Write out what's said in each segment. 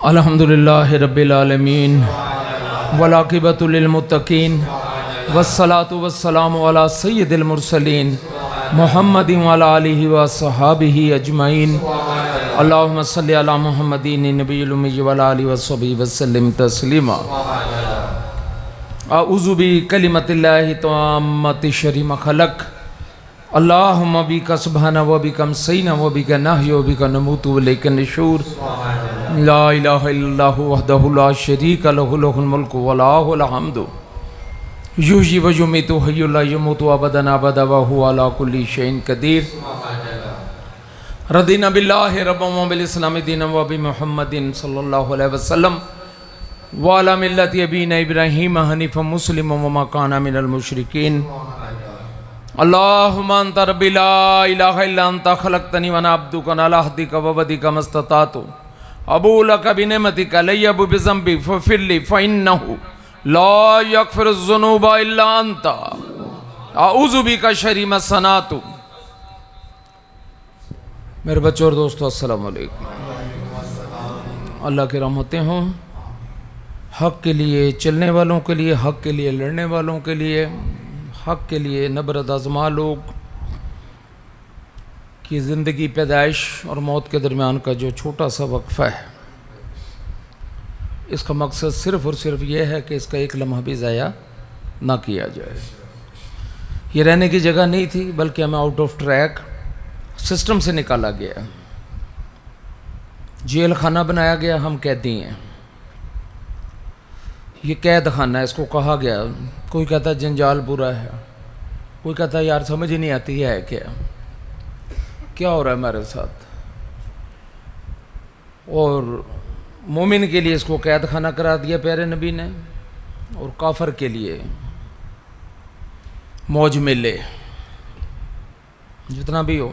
الحمدللہ رب العالمین والعاقبۃ للمتقین والصلاۃ والسلام علی سید المرسلین محمد وعلی آلہ وصحابہ اجمعین اللہم صلی علی محمد نبی الامی وعلی آلہ وصحبہ وسلم تسلیما اعوذ بکلمۃ اللہ التامۃ شر ما خلق اللہم بک سبحانہ و بک امسینا و بک نحیا و بک نموت و الیک النشور لا الہ الا اللہ وحدہ لا شریک لہ لہ الملک و لہ الحمد یحیی و یمیت حی لا یموت ابدا ابدا وہو علی کل شیء قدیر رضینا باللہ ربا وبالاسلام دینا وبمحمد صلی اللہ علیہ وسلم وعلی ملت ابینا ابراہیم حنیفا مسلما وما کان من المشرکین اللہم انت ربی لا الہ الا انت خلقتنی وانا عبدک علی عہدک ووعدک ما استطعت ابو لک بنعمتک علی وبذنبی فاغفر لی فانہ لا یغفر الذنوب الا انت اعوذ بک شر ما صنعت۔ میرے بچوں اور دوستو السلام علیکم۔ اللہ کی رحمتیں ہوں حق کے لیے چلنے والوں کے لیے، حق کے لیے لڑنے والوں کے لیے، حق کے لیے نبرد آزما لوگ کی زندگی پیدائش اور موت کے درمیان کا جو چھوٹا سا وقفہ ہے، اس کا مقصد صرف اور صرف یہ ہے کہ اس کا ایک لمحہ بھی ضائع نہ کیا جائے۔ یہ رہنے کی جگہ نہیں تھی، بلکہ ہمیں آؤٹ آف ٹریک سسٹم سے نکالا گیا، جیل خانہ بنایا گیا، ہم قیدی ہیں۔ یہ قید خانہ ہے، اس کو کہا گیا۔ کوئی کہتا ہے جنجال برا ہے، کوئی کہتا ہے یار سمجھ ہی نہیں آتی ہے کیا ہو رہا ہے ہمارے ساتھ۔ اور مومن کے لیے اس کو قید خانہ قرار دیا پیارے نبی نے، اور کافر کے لیے موج میلے جتنا بھی ہو۔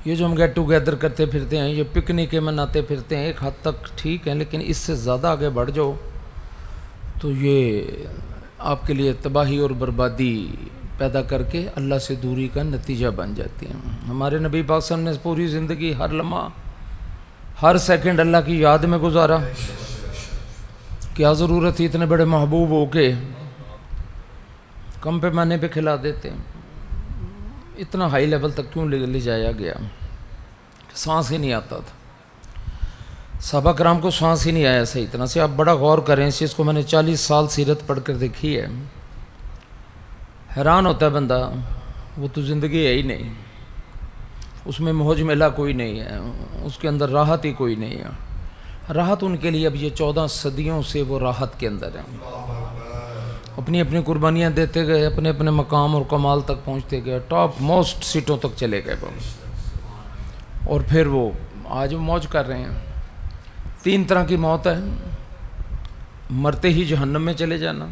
یہ جو ہم گیٹ ٹوگیدر کرتے پھرتے ہیں، یہ پکنک مناتے پھرتے ہیں، ایک حد تک ٹھیک ہیں، لیکن اس سے زیادہ آگے بڑھ جاؤ تو یہ آپ کے لیے تباہی اور بربادی پیدا کر کے اللہ سے دوری کا نتیجہ بن جاتی ہیں۔ ہمارے نبی پاک صلی اللہ علیہ وسلم نے پوری زندگی ہر لمحہ ہر سیکنڈ اللہ کی یاد میں گزارا۔ کیا ضرورت تھی اتنے بڑے محبوب ہو کے کم پیمانے پہ کھلا دیتے؟ اتنا ہائی لیول تک کیوں لے جایا گیا؟ سانس ہی نہیں آتا تھا۔ صحابہ کرام کو سانس ہی نہیں آیا صحیح طرح سے۔ آپ بڑا غور کریں اس چیز کو، میں نے 40 سال سیرت پڑھ کر دیکھی ہے۔ حیران ہوتا ہے بندہ، وہ تو زندگی ہے ہی نہیں، اس میں موج میلہ کوئی نہیں ہے، اس کے اندر راحت ہی کوئی نہیں ہے۔ راحت ان کے لیے اب یہ 14 صدیوں سے وہ راحت کے اندر ہے۔ اپنی اپنی قربانیاں دیتے گئے، اپنے اپنے مقام اور کمال تک پہنچتے گئے، ٹاپ موسٹ سیٹوں تک چلے گئے اور پھر وہ آج موج کر رہے ہیں۔ 3 طرح کی موت ہے: مرتے ہی جہنم میں چلے جانا،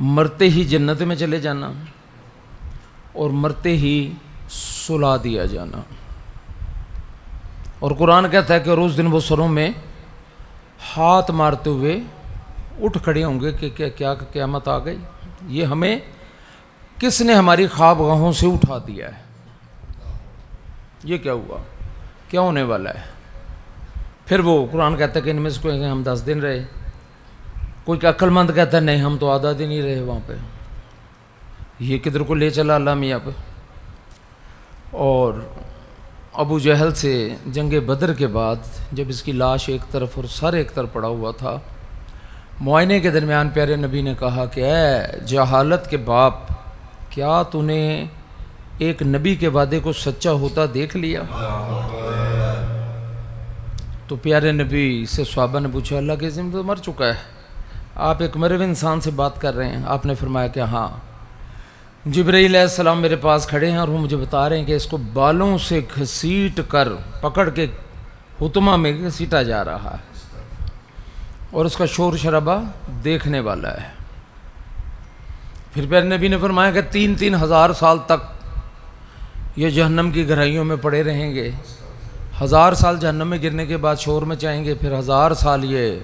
مرتے ہی جنت میں چلے جانا، اور مرتے ہی سلا دیا جانا۔ اور قرآن کہتا ہے کہ روز دن وہ سروں میں ہاتھ مارتے ہوئے اٹھ کھڑے ہوں گے کہ کیا قیامت آ گئی؟ یہ ہمیں کس نے ہماری خواب گاہوں سے اٹھا دیا ہے؟ یہ کیا ہوا؟ کیا ہونے والا ہے؟ پھر وہ قرآن کہتا ہے کہ ان میں سے کوئی ہم 10 دن رہے، کوئی کہ عقل مند کہتا ہے نہیں ہم تو آدھا دن ہی رہے وہاں پہ۔ یہ کدھر کو لے چلا اللہ میاں پہ۔ اور ابو جہل سے جنگ بدر کے بعد جب اس کی لاش ایک طرف اور سر ایک طرف پڑا ہوا تھا، معائنے کے درمیان پیارے نبی نے کہا کہ اے جہالت کے باپ، کیا تو نے ایک نبی کے وعدے کو سچا ہوتا دیکھ لیا؟ تو پیارے نبی سے صحابہ نے پوچھا اللہ کے عظیم تو مر چکا ہے، آپ ایک مرے ہوئے انسان سے بات کر رہے ہیں؟ آپ نے فرمایا کہ ہاں، جبرائیل علیہ السلام میرے پاس کھڑے ہیں اور وہ مجھے بتا رہے ہیں کہ اس کو بالوں سے گھسیٹ کر پکڑ کے حطمہ میں گھسیٹا جا رہا ہے، اور اس کا شور شرابہ دیکھنے والا ہے۔ پھر پیارے نبی نے فرمایا کہ 3 ہزار سال تک یہ جہنم کی گہرائیوں میں پڑے رہیں گے۔ 1000 سال جہنم میں گرنے کے بعد شور مچائیں گے، پھر 1000 سال یہ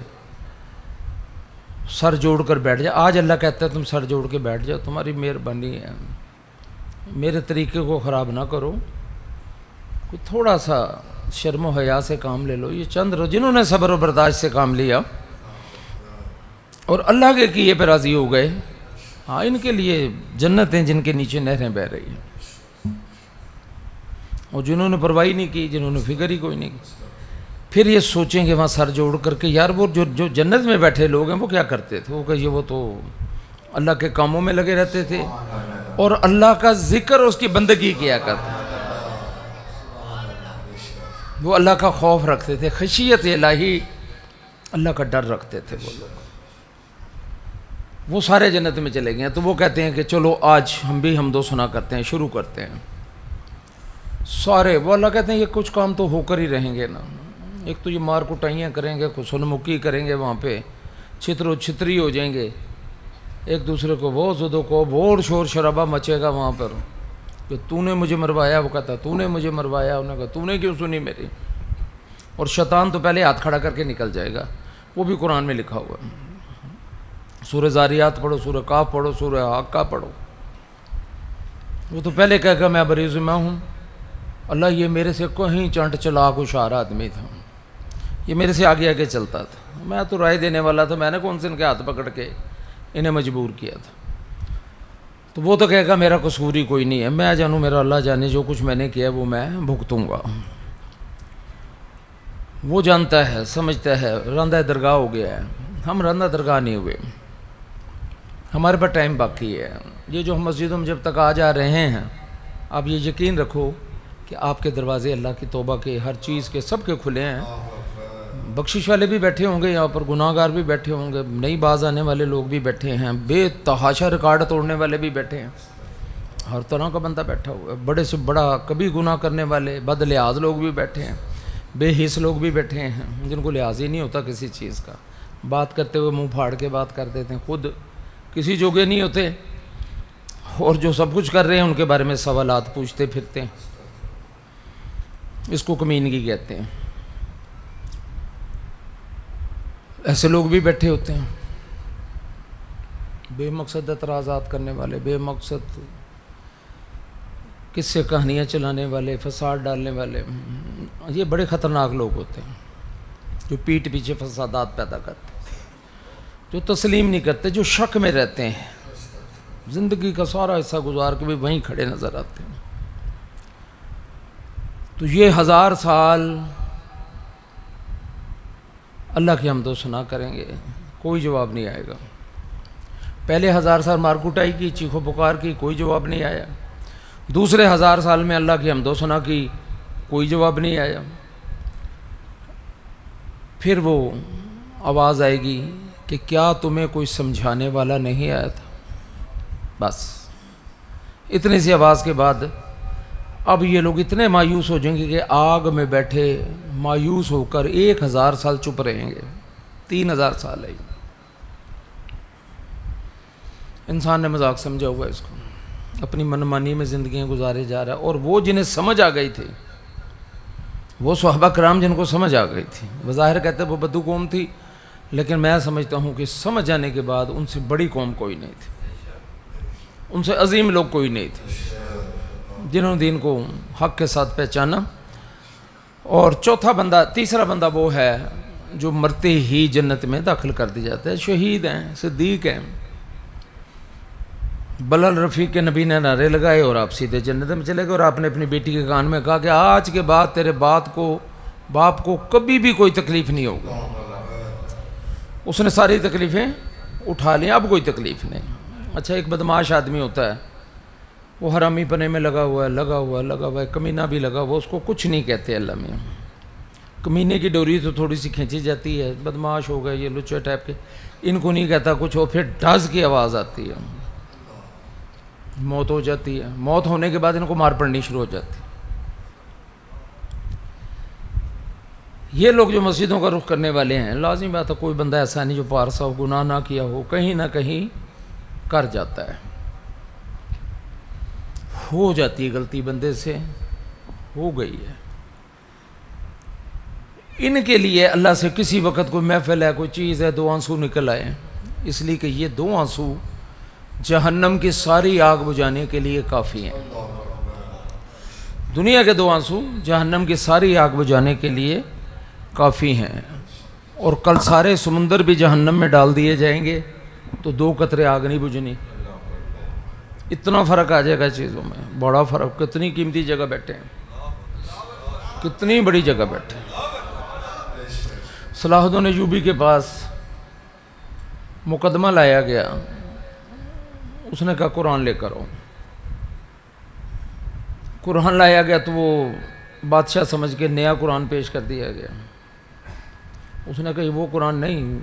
سر جوڑ کر بیٹھ جائے۔ آج اللہ کہتا ہے تم سر جوڑ کے بیٹھ جاؤ، تمہاری مہربانی ہے، میرے طریقے کو خراب نہ کرو، کوئی تھوڑا سا شرم و حیا سے کام لے لو. یہ چند جنہوں نے صبر و برداشت سے کام لیا اور اللہ کے کیے پہ راضی ہو گئے, ہاں ان کے لیے جنت ہیں جن کے نیچے نہریں بہہ رہی ہیں. اور جنہوں نے پرواہی نہیں کی, جنہوں نے فکر ہی کوئی نہیں کی, پھر یہ سوچیں گے وہاں سر جوڑ کر کے یار وہ جو جنت میں بیٹھے لوگ ہیں وہ کیا کرتے تھے. وہ کہ وہ تو اللہ کے کاموں میں لگے رہتے تھے اور اللہ کا ذکر اس کی بندگی کیا کرتے تھے. وہ اللہ کا خوف رکھتے تھے, خشیت الہی, اللہ کا ڈر رکھتے تھے وہ لوگ. وہ سارے جنت میں چلے گئے ہیں. تو وہ کہتے ہیں کہ چلو آج ہم بھی حمد و ثنا کرتے ہیں, شروع کرتے ہیں. سارے وہ اللہ کہتے ہیں یہ کچھ کام تو ہو کر ہی رہیں گے نا. ایک تو یہ مار کٹائیاں کریں گے, خسن مکی کریں گے, وہاں پہ چھتر و چھتری ہو جائیں گے ایک دوسرے کو, وہ زدوں کو بور شور شرابہ مچے گا وہاں پر کہ تو نے مجھے مروایا. وہ کہتا تو نے مجھے مروایا. انہوں نے کہا تو نے کیوں سنی میری. اور شیطان تو پہلے ہاتھ کھڑا کر کے نکل جائے گا. وہ بھی قرآن میں لکھا ہوا ہے. سورہ زاریات پڑھو, سورہ کاف پڑھو, سورہ حاقہ پڑھو. وہ تو پہلے کہے گا میں بریز میں ہوں, اللہ یہ میرے سے کہیں چنٹ چلاک ہوشیار آدمی تھا, یہ میرے سے آگے آگے چلتا تھا, میں تو رائے دینے والا تھا, میں نے کون سے ان کے ہاتھ پکڑ کے انہیں مجبور کیا تھا. تو وہ تو کہے گا میرا قصور ہی کوئی نہیں ہے, میں جانوں میرا اللہ جانے, جو کچھ میں نے کیا وہ میں بھگتوں گا. وہ جانتا ہے, سمجھتا ہے, راندہ درگاہ ہو گیا ہے. ہم راندہ درگاہ نہیں ہوئے, ہمارے پاس ٹائم باقی ہے. یہ جو ہم مسجدوں میں جب تک آ جا رہے ہیں, آپ یہ یقین رکھو کہ آپ کے دروازے اللہ کی توبہ کے, ہر چیز کے, سب کے کھلے ہیں. بخشش والے بھی بیٹھے ہوں گے یہاں پر, گناہ گار بھی بیٹھے ہوں گے, نئی باز آنے والے لوگ بھی بیٹھے ہیں, بے تحاشا ریکارڈ توڑنے والے بھی بیٹھے ہیں, ہر طرح کا بندہ بیٹھا ہوا ہے. بڑے سے بڑا کبھی گناہ کرنے والے بد لحاظ لوگ بھی بیٹھے ہیں, بے حس لوگ بھی بیٹھے ہیں, جن کو لحاظ ہی نہیں ہوتا کسی چیز کا. بات کرتے ہوئے منہ پھاڑ کے بات کر دیتے ہیں, خود کسی جوگے نہیں ہوتے, اور جو سب کچھ کر رہے ہیں ان کے بارے میں سوالات پوچھتے پھرتے ہیں. اس کو کمینگی کہتے ہیں. ایسے لوگ بھی بیٹھے ہوتے ہیں, بے مقصد اعتراضات کرنے والے, بے مقصد کس سے کہانیاں چلانے والے, فساد ڈالنے والے. یہ بڑے خطرناک لوگ ہوتے ہیں جو پیٹھ پیچھے فسادات پیدا کرتے ہیں, جو تسلیم نہیں کرتے, جو شک میں رہتے ہیں, زندگی کا سارا حصہ گزار کے بھی وہیں کھڑے نظر آتے ہیں. تو یہ 1000 سال اللہ کی حمد و ثنا کریں گے, کوئی جواب نہیں آئے گا. پہلے 1000 سال مار کٹائی کی, چیخ و پکار کی, کوئی جواب نہیں آیا. دوسرے 1000 سال میں اللہ کی حمد و ثنا کی, کوئی جواب نہیں آیا. پھر وہ آواز آئے گی کہ کیا تمہیں کوئی سمجھانے والا نہیں آیا تھا. بس اتنی سی آواز کے بعد اب یہ لوگ اتنے مایوس ہو جائیں گے کہ آگ میں بیٹھے مایوس ہو کر 1000 سال چپ رہیں گے. 3000 سال ہے. انسان نے مذاق سمجھا ہوا ہے اس کو, اپنی منمانی میں زندگیاں گزارے جا رہا ہے. اور وہ جنہیں سمجھ آ گئی تھی, وہ صحابہ کرام جن کو سمجھ آ گئی تھی, بظاہر کہتے وہ بدو قوم تھی, لیکن میں سمجھتا ہوں کہ سمجھ جانے کے بعد ان سے بڑی قوم کوئی نہیں تھی, ان سے عظیم لوگ کوئی نہیں تھے, جنہوں نے دین کو حق کے ساتھ پہچانا. اور تیسرا بندہ وہ ہے جو مرتے ہی جنت میں داخل کر دی جاتا ہے. شہید ہیں, صدیق ہیں. بلال رفیق کے نبی نے نعرے لگائے اور آپ سیدھے جنت میں چلے گئے. اور آپ نے اپنی بیٹی کے کان میں کہا کہ آج کے بعد تیرے باپ کو کبھی بھی کوئی تکلیف نہیں ہوگا. اس نے ساری تکلیفیں اٹھا لیں, اب کوئی تکلیف نہیں. اچھا, ایک بدماش آدمی ہوتا ہے, وہ حرامی پنے میں لگا ہوا ہے, کمینہ بھی لگا ہوا, اس کو کچھ نہیں کہتے اللہ میں. کمینے کی ڈوری تو تھوڑی سی کھینچی جاتی ہے, بدماش ہو گئے یہ لچے ٹائپ کے, ان کو نہیں کہتا کچھ. اور پھر ڈز کی آواز آتی ہے, موت ہو جاتی ہے. موت ہونے کے بعد ان کو مار پڑنی شروع ہو جاتی ہے. یہ لوگ جو مسجدوں کا رخ کرنے والے ہیں, لازمی بات ہے کوئی بندہ ایسا نہیں جو پارسا ہو, گناہ نہ کیا ہو, کہیں نہ کہیں کر جاتا ہے. ہو جاتی ہے غلطی بندے سے, ہو گئی ہے. ان کے لیے اللہ سے کسی وقت کوئی محفل ہے, کوئی چیز ہے, 2 آنسو نکل آئے, اس لیے کہ یہ 2 آنسو جہنم کی ساری آگ بجھانے کے لیے کافی ہیں. دنیا کے 2 آنسو جہنم کی ساری آگ بجھانے کے لیے کافی ہیں، اور کل سارے سمندر بھی جہنم میں ڈال دیے جائیں گے تو 2 قطرے آگ نہیں بجھنی۔ اتنا فرق آ جائے گا چیزوں میں، بڑا فرق۔ کتنی قیمتی جگہ بیٹھے ہیں، کتنی بڑی جگہ بیٹھے ہیں۔ صلاح الدین ایوبی کے پاس مقدمہ لایا گیا، اس نے کہا قرآن لے کر آؤ۔ قرآن لایا گیا تو وہ بادشاہ سمجھ کے نیا قرآن پیش کر دیا گیا۔ اس نے کہا یہ وہ قرآن نہیں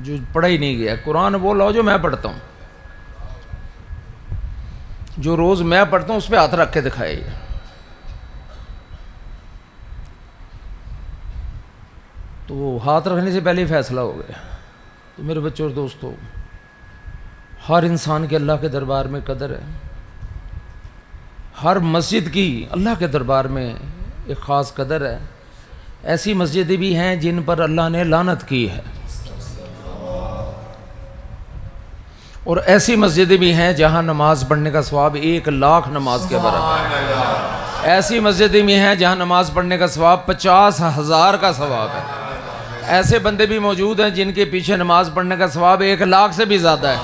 جو پڑھا ہی نہیں گیا، قرآن وہ لاؤ جو میں پڑھتا ہوں، جو روز میں پڑھتا ہوں اس پہ ہاتھ رکھ کے دکھائے۔ تو وہ ہاتھ رکھنے سے پہلے ہی فیصلہ ہو گیا۔ تو میرے بچوں اور دوستو، ہر انسان کے اللہ کے دربار میں قدر ہے، ہر مسجد کی اللہ کے دربار میں ایک خاص قدر ہے۔ ایسی مسجدیں بھی ہیں جن پر اللہ نے لعنت کی ہے، اور ایسی مسجدیں بھی ہیں جہاں نماز پڑھنے کا ثواب 1,00,000 نماز کے برابر ہے۔ ایسی مسجدیں بھی ہیں جہاں نماز پڑھنے کا ثواب 50,000 کا ثواب ہے۔ ایسے بندے بھی موجود ہیں جن کے پیچھے نماز پڑھنے کا ثواب 1,00,000 سے بھی زیادہ ہے۔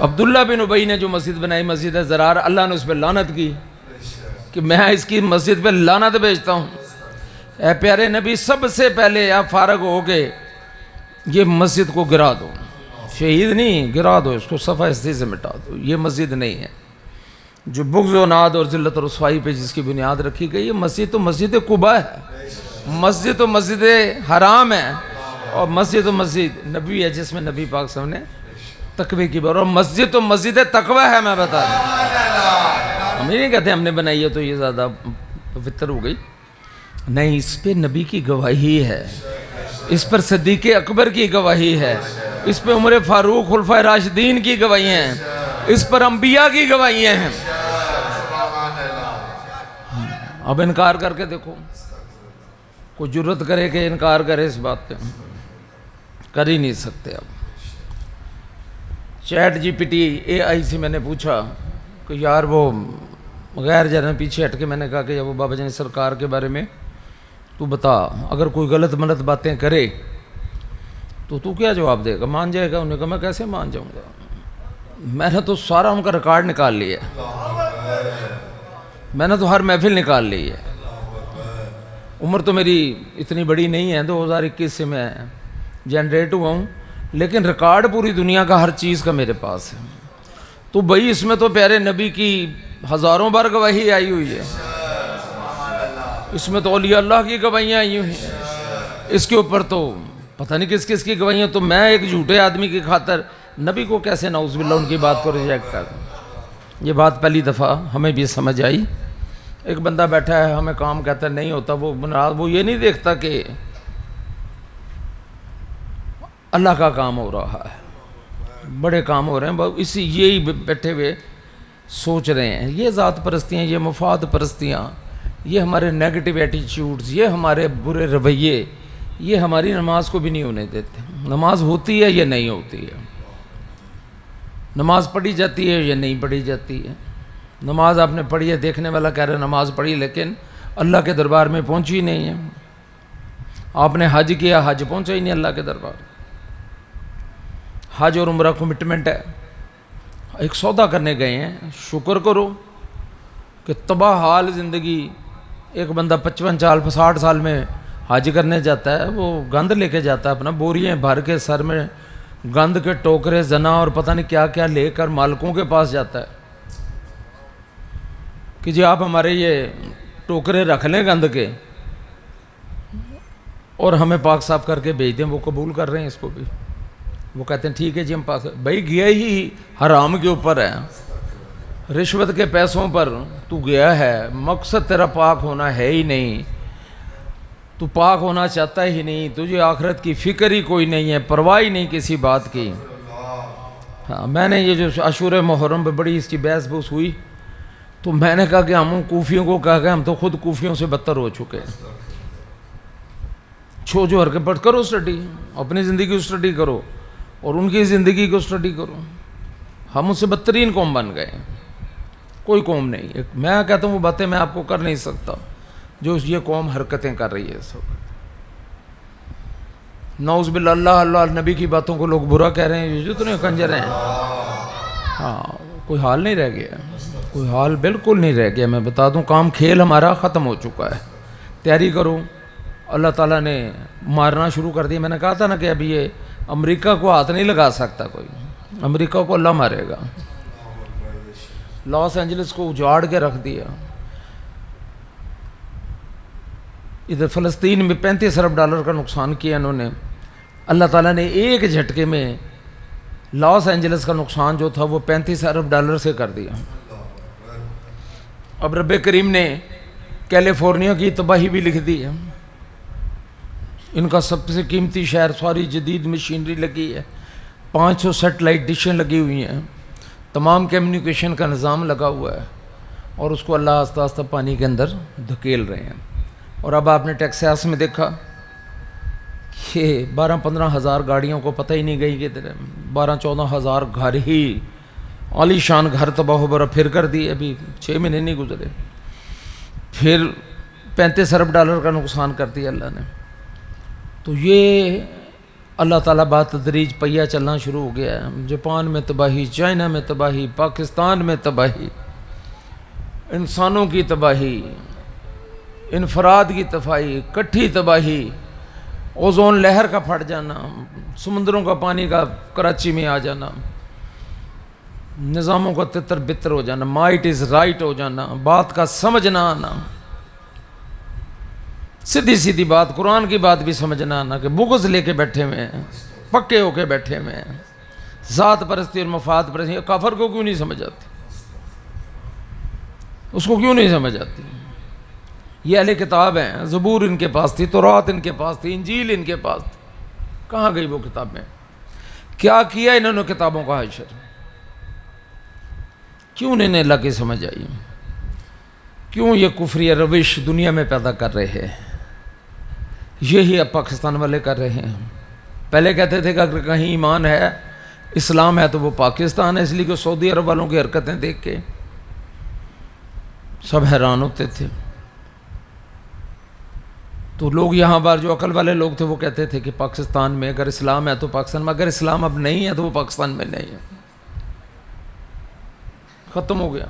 عبداللہ بن ابی نے جو مسجد بنائی، مسجد زرار، اللہ نے اس پہ لعنت کی کہ میں اس کی مسجد پہ لعنت بھیجتا ہوں۔ اے پیارے نبی، سب سے پہلے آپ فارغ ہو کے یہ مسجد کو گرا دو، شہید نہیں، گرا دو، اس کو صفحہ ہستی سے مٹا دو، یہ مسجد نہیں ہے۔ جو بغض و ناد اور ذلت و رسوائی پہ جس کی بنیاد رکھی گئی، یہ مسجد تو مسجد قباء ہے، مسجد تو مسجد حرام ہے، اور مسجد تو مسجد نبی ہے جس میں نبی پاک صاحب نے تقوی کی بار، اور مسجد تو مسجد تقوی ہے۔ میں بتا دوں، ہم یہ نہیں کہتے ہم نے بنائی ہے تو یہ زیادہ پوتر ہو گئی، نہیں، اس پہ نبی کی گواہی ہے، اس پر صدیق اکبر کی گواہی ہے، اس پہ عمر فاروق خلفائے راشدین کی گواہیاں ہیں، اس پر انبیاء کی گواہیاں ہیں۔ اب انکار کر کے دیکھو، کوئی جرت کرے کہ انکار کرے اس بات پہ، کر ہی نہیں سکتے۔ اب chat G P T A آئی سے میں نے پوچھا کہ یار وہ غیر جانے پیچھے ہٹ کے میں نے کہا کہ وہ بابا جان سرکار کے بارے میں تو بتا، اگر کوئی غلط ملت باتیں کرے تو کیا جواب دے گا؟ مان جائے گا؟ انہوں نے کہا میں کیسے مان جاؤں گا، میں نے تو سارا ان کا ریکارڈ نکال لیا ہے، میں نے تو ہر محفل نکال لی ہے، عمر تو میری اتنی بڑی نہیں ہے، 2021 سے میں جنریٹ ہوا ہوں، لیکن ریکارڈ پوری دنیا کا ہر چیز کا میرے پاس ہے۔ تو بھائی اس میں تو پیارے نبی کی ہزاروں بار گواہی آئی ہوئی ہے، اس میں تو اولیاء اللہ کی گواہیاں آئی ہوئی ہیں، اس کے اوپر تو پتہ نہیں کس کس کی گواہیاں، تو میں ایک جھوٹے آدمی کی خاطر نبی کو کیسے نعوذ باللہ ان کی بات کو ریجیکٹ کر دوں؟ یہ بات پہلی دفعہ ہمیں بھی سمجھ آئی۔ ایک بندہ بیٹھا ہے ہمیں کام کہتا ہے نہیں ہوتا، وہ یہ نہیں دیکھتا کہ اللہ کا کام ہو رہا ہے، بڑے کام ہو رہے ہیں، اسی یہی بیٹھے ہوئے سوچ رہے ہیں۔ یہ ذات پرستیاں، یہ مفاد پرستیاں، یہ ہمارے نیگیٹو ایٹیچیوڈز، یہ ہمارے برے رویے، یہ ہماری نماز کو بھی نہیں ہونے دیتے۔ نماز ہوتی ہے یا نہیں ہوتی ہے، نماز پڑھی جاتی ہے یا نہیں پڑھی جاتی ہے۔ نماز آپ نے پڑھی ہے، دیکھنے والا کہہ رہا ہے نماز پڑھی لیکن اللہ کے دربار میں پہنچی نہیں ہے۔ آپ نے حج کیا، حج پہنچا ہی نہیں اللہ کے دربار۔ حج اور عمرہ کمٹمنٹ ہے، ایک سودا کرنے گئے ہیں، شکر کرو کہ تباہ حال زندگی، ایک بندہ 55 سال 60 سال میں حج کرنے جاتا ہے، وہ گند لے کے جاتا ہے اپنا، بوریاں بھر کے سر میں گند کے ٹوکرے زنا اور پتہ نہیں کیا کیا لے کر مالکوں کے پاس جاتا ہے کہ جی آپ ہمارے یہ ٹوکرے رکھ لیں گند کے اور ہمیں پاک صاف کر کے بھیج دیں۔ وہ قبول کر رہے ہیں اس کو بھی، وہ کہتے ہیں ٹھیک ہے جی ہم پاک، بھائی گیا ہی حرام کے اوپر ہے، رشوت کے پیسوں پر تو گیا ہے، مقصد تیرا پاک ہونا ہے ہی نہیں، تو پاک ہونا چاہتا ہی نہیں، تجھے آخرت کی فکر ہی کوئی نہیں ہے، پرواہ ہی نہیں کسی بات کی۔ ہاں، میں نے یہ جو عاشور محرم پہ بڑی اس کی بحث بوس ہوئی تو میں نے کہا کہ ہم کوفیوں کو کہا کہ ہم تو خود کوفیوں سے بدتر ہو چکے ہیں۔ جو حرکت پڑھ کرو اسٹڈی، اپنی زندگی کو اسٹڈی کرو اور ان کی زندگی کو اسٹڈی کرو۔ ہم اس سے بدترین قوم بن گئے ہیں، کوئی قوم نہیں. میں کہتا ہوں وہ باتیں میں آپ کو کر نہیں سکتا جو یہ قوم حرکتیں کر رہی ہے اس وقت. نعوذ باللہ، اللہ نبی کی باتوں کو لوگ برا کہہ رہے ہیں، یہ جتنے کنجر ہیں. ہاں کوئی حال نہیں رہ گیا، کوئی حال بالکل نہیں رہ گیا. میں بتا دوں کام کھیل ہمارا ختم ہو چکا ہے. تیاری کرو، اللہ تعالیٰ نے مارنا شروع کر دیا. میں نے کہا تھا نا کہ ابھی یہ امریکہ کو ہاتھ نہیں لگا سکتا کوئی، امریکہ کو اللہ مارے گا. لاس اینجلس کو اجاڑ کے رکھ دیا. ادھر فلسطین میں 35 ارب ڈالر کا نقصان کیا انہوں نے. اللہ تعالیٰ نے ایک جھٹکے میں لاس اینجلس کا نقصان جو تھا وہ 35 ارب ڈالر سے کر دیا. اب رب کریم نے کیلیفورنیا کی تباہی بھی لکھ دی ہے. ان کا سب سے قیمتی شہر، ساری جدید مشینری لگی ہے، 500 سیٹلائٹ ڈشیں لگی ہوئی ہیں، تمام کمیونیکیشن کا نظام لگا ہوا ہے، اور اس کو اللہ آہستہ آہستہ پانی کے اندر دھکیل رہے ہیں. اور اب آپ نے ٹیکساس میں دیکھا کہ 12-15 ہزار گاڑیوں کو پتہ ہی نہیں گئی کہ 12-14 ہزار گھر ہی عالی شان گھر تباہ و برباد پھر کر دی. ابھی 6 مہینے نہیں گزرے، پھر 35 ارب ڈالر کا نقصان کر دیا اللہ نے. تو یہ اللہ تعالیٰ بات تدریج پہیہ چلنا شروع ہو گیا ہے. جاپان میں تباہی، چائنا میں تباہی، پاکستان میں تباہی، انسانوں کی تباہی، انفراد کی تباہی، کٹھی تباہی، اوزون لہر کا پھٹ جانا، سمندروں کا پانی کا کراچی میں آ جانا، نظاموں کا تتر بتر ہو جانا، مائٹ از رائٹ ہو جانا، بات کا سمجھ نہ آنا، سیدھی سیدھی بات قرآن کی بات بھی سمجھنا آنا کہ بغض لے کے بیٹھے ہوئے ہیں، پکے ہو کے بیٹھے ہوئے ہیں، ذات پرستی اور مفاد پرستی. کافر کو کیوں نہیں سمجھ آتی؟ اس کو کیوں نہیں سمجھ آتی؟ یہ اہل کتاب ہیں، زبور ان کے پاس تھی، تورات ان کے پاس تھی، انجیل ان کے پاس تھی. کہاں گئی وہ کتابیں؟ کیا کیا انہوں نے کتابوں کا حشر؟ کیوں انہیں اللہ کی سمجھ آئی؟ کیوں یہ کفری روش دنیا میں پیدا کر رہے ہیں؟ یہی اب پاکستان والے کر رہے ہیں. پہلے کہتے تھے کہ اگر کہیں ایمان ہے، اسلام ہے، تو وہ پاکستان ہے، اس لیے کہ سعودی عرب والوں کی حرکتیں دیکھ کے سب حیران ہوتے تھے. تو لوگ یہاں بار جو عقل والے لوگ تھے وہ کہتے تھے کہ پاکستان میں اگر اسلام ہے تو پاکستان میں، اگر اسلام اب نہیں ہے تو وہ پاکستان میں نہیں ہے. ختم ہو گیا.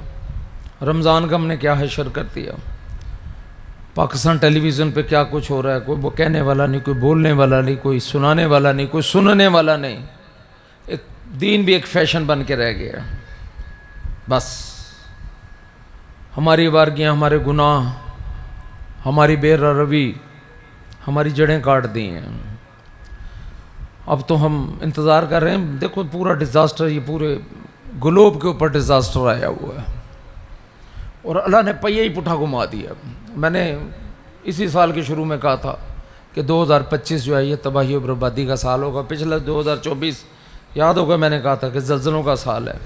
رمضان کا ہم نے کیا حشر کر دیا. پاکستان ٹیلی ویژن پہ کیا کچھ ہو رہا ہے، کوئی وہ کہنے والا نہیں، کوئی بولنے والا نہیں، کوئی سنانے والا نہیں، کوئی سننے والا نہیں. ایک دین بھی ایک فیشن بن کے رہ گیا. بس ہماری وارگیاں، ہمارے گناہ، ہماری بے روی، ہماری جڑیں کاٹ دی ہیں. اب تو ہم انتظار کر رہے ہیں. دیکھو پورا ڈیزاسٹر، یہ پورے گلوب کے اوپر ڈیزاسٹر آیا ہوا ہے، اور اللہ نے پہیہ ہی پٹھا گھما دیا. میں نے اسی سال کے شروع میں کہا تھا کہ 2025 جو ہے یہ تباہی و بربادی کا سال ہوگا. پچھلا 2024 یاد ہوگا میں نے کہا تھا کہ زلزلوں کا سال ہے.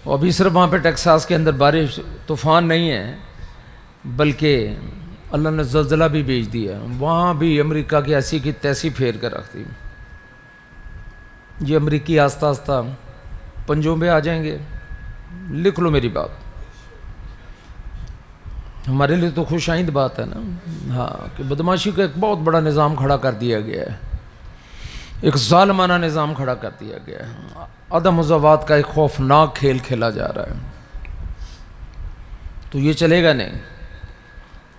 اور ابھی صرف وہاں پہ ٹیکساس کے اندر بارش طوفان نہیں ہے، بلکہ اللہ نے زلزلہ بھی بھیج دیا. وہاں بھی امریکہ کی ایسی کی تیسی پھیر کر رکھ دی. یہ امریکی آہستہ آہستہ پنجوں پہ آ جائیں گے. لکھ لو میری بات. ہمارے لیے تو خوش آئند بات ہے نا، ہاں، کہ بدماشی کا ایک بہت بڑا نظام کھڑا کر دیا گیا ہے، ایک ظالمانہ نظام کھڑا کر دیا گیا ہے. عدم مساوات کا ایک خوفناک کھیل کھیلا جا رہا ہے. تو یہ چلے گا نہیں.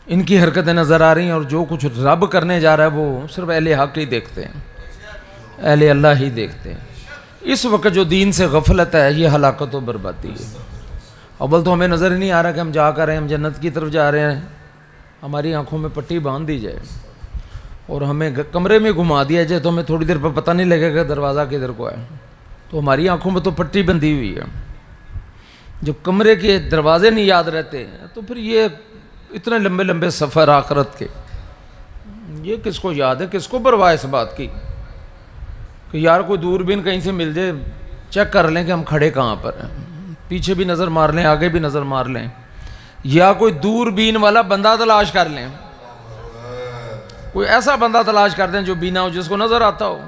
ان کی حرکتیں نظر آ رہی ہیں، اور جو کچھ رب کرنے جا رہا ہے وہ صرف اہل حق ہی دیکھتے ہیں، اہل اللہ ہی دیکھتے ہیں. اس وقت جو دین سے غفلت ہے یہ ہلاکت و بربادی ہے. اول تو ہمیں نظر ہی نہیں آ رہا کہ ہم جا کر رہے ہیں، ہم جنت کی طرف جا رہے ہیں. ہماری آنکھوں میں پٹی باندھ دی جائے اور ہمیں کمرے میں گھما دیا جائے تو ہمیں تھوڑی دیر پر پتہ نہیں لگے گا دروازہ کدھر کو ہے. تو ہماری آنکھوں میں تو پٹی بندھی ہوئی ہے. جب کمرے کے دروازے نہیں یاد رہتے تو پھر یہ اتنے لمبے لمبے سفر آخرت کے یہ کس کو یاد ہے، کس کو پرواہ اس بات کی کہ یار کوئی دوربین کہیں سے مل جائے، چیک کر لیں کہ ہم کھڑے کہاں پر ہیں، پیچھے بھی نظر مار لیں، آگے بھی نظر مار لیں، یا کوئی دوربین والا بندہ تلاش کر لیں، کوئی ایسا بندہ تلاش کر دیں جو بینا ہو، جس کو نظر آتا ہو.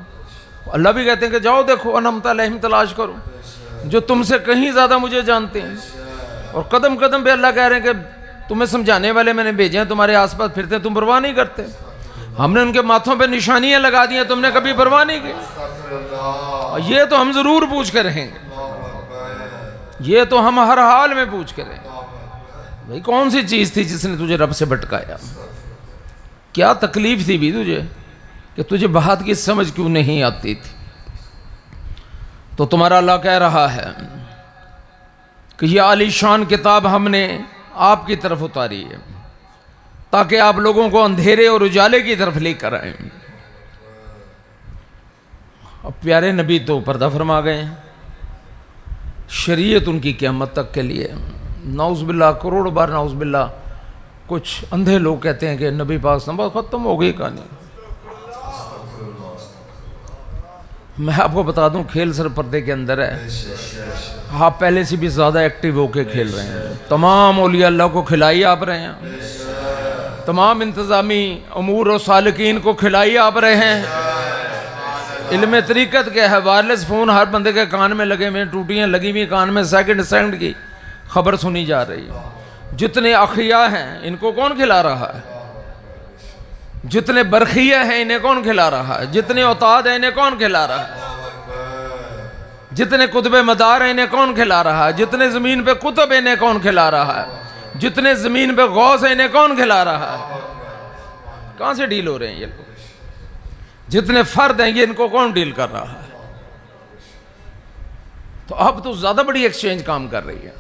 اللہ بھی کہتے ہیں کہ جاؤ دیکھو انعمت علیہم تلاش کرو. جو تم سے کہیں زیادہ مجھے جانتے ہیں، اور قدم قدم پہ اللہ کہہ رہے ہیں کہ تمہیں سمجھانے والے میں نے بھیجے ہیں، تمہارے آس پاس پھرتے ہیں، تم پرواہ نہیں کرتے. ہم نے ان کے ماتھوں پہ نشانیاں لگا دی ہیں، تم نے کبھی پرواہ نہیں کی. یہ تو ہم ضرور پوچھ کے رہیں گے، یہ تو ہم ہر حال میں پوچھ کے رہیں گے. بھئی کون سی چیز تھی جس نے تجھے رب سے بھٹکایا؟ کیا تکلیف تھی بھی تجھے کہ تجھے بات کی سمجھ کیوں نہیں آتی تھی؟ تو تمہارا اللہ کہہ رہا ہے کہ یہ عالی شان کتاب ہم نے آپ کی طرف اتاری ہے تاکہ آپ لوگوں کو اندھیرے اور اجالے کی طرف لے کر آئیں. اب پیارے نبی تو پردہ فرما گئے ہیں، شریعت ان کی قیامت تک کے لیے. نعوذ باللہ، کروڑ بار نعوذ باللہ. کچھ اندھے لوگ کہتے ہیں کہ نبی پاک سے بات ختم ہو گئی کہانی. میں آپ کو بتا دوں کھیل سر پردے کے اندر ہے، آپ پہلے سے بھی زیادہ ایکٹیو ہو کے کھیل رہے ہیں. تمام اولیاء اللہ کو کھلائی آپ رہے ہیں، تمام انتظامی امور و سالکین کو کھلائی آپ رہے ہیں. علم طریقت کیا ہے؟ وائرلیس فون ہر بندے کے کان میں لگے ہوئے، ٹوٹیاں لگی ہوئی کان میں، سیکنڈ کی خبر سنی جا رہی ہے. جتنے اخیاء ہیں ان کو کون کھلا رہا ہے؟ جتنے برخیہ ہیں انہیں کون کھلا رہا ہے؟ جتنے اوتاد ہیں انہیں کون کھلا رہا ہے؟ جتنے قطب مدار ہیں انہیں کون کھلا رہا ہے؟ جتنے زمین پہ قطب انہیں کون کھلا رہا ہے؟ جتنے زمین پہ غوث ہیں انہیں کون کھلا رہا ہے؟ کہاں سے ڈیل ہو رہے ہیں یہ لوگ؟ جتنے فرد ہیں یہ ان کو کون ڈیل کر رہا ہے؟ تو اب تو زیادہ بڑی ایکسچینج کام کر رہی ہے.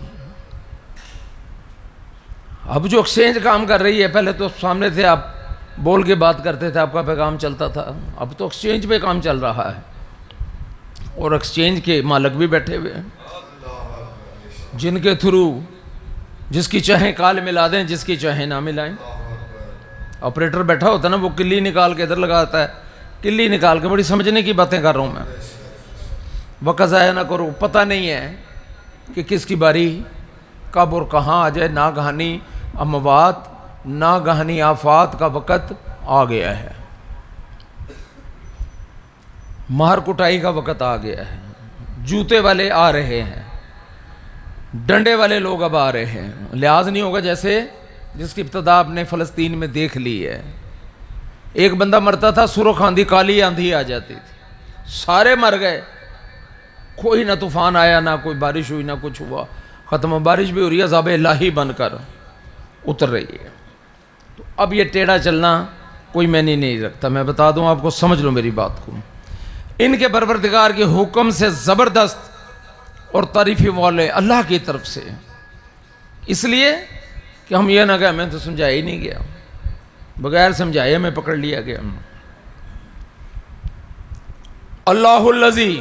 اب جو ایکسچینج کام کر رہی ہے، پہلے تو سامنے تھے، آپ بول کے بات کرتے تھے، آپ کا پیغام چلتا تھا. اب تو ایکسچینج پہ کام چل رہا ہے، اور ایکسچینج کے مالک بھی بیٹھے ہوئے ہیں جن کے تھرو جس کی چاہیں کال ملا دیں، جس کی چاہیں نہ ملائیں. آپریٹر بیٹھا ہوتا ہے نا، وہ کلی نکال کے ادھر لگاتا ہے، کلی نکال کے. بڑی سمجھنے کی باتیں کر رہا ہوں میں، وقت ضائع نہ کرو. پتہ نہیں ہے کہ کس کی باری کب اور کہاں آ جائے. ناگہانی اموات، ناگہانی آفات کا وقت آ گیا ہے، مہر کٹائی کا وقت آ گیا ہے. جوتے والے آ رہے ہیں، ڈنڈے والے لوگ اب آ رہے ہیں. لحاظ نہیں ہوگا جیسے جس کی ابتدا آپ نے فلسطین میں دیکھ لی ہے. ایک بندہ مرتا تھا، سرخ آندھی، کالی آندھی آ جاتی تھی، سارے مر گئے. کوئی نہ طوفان آیا، نہ کوئی بارش ہوئی، نہ کچھ ہوا. ختم. بارش بھی ہو رہی ہے، عذاب الہی بن کر اتر رہی ہے. تو اب یہ ٹیڑھا چلنا کوئی معنی نہیں رکھتا. میں بتا دوں آپ کو، سمجھ لو میری بات کو. ان کے پروردگار کے حکم سے زبردست اور تعریفی والے اللہ کی طرف سے، اس لیے کہ ہم یہ نہ کہیں ہمیں تو سمجھایا ہی نہیں گیا، بغیر سمجھائے ہمیں پکڑ لیا گیا. اللہ الذی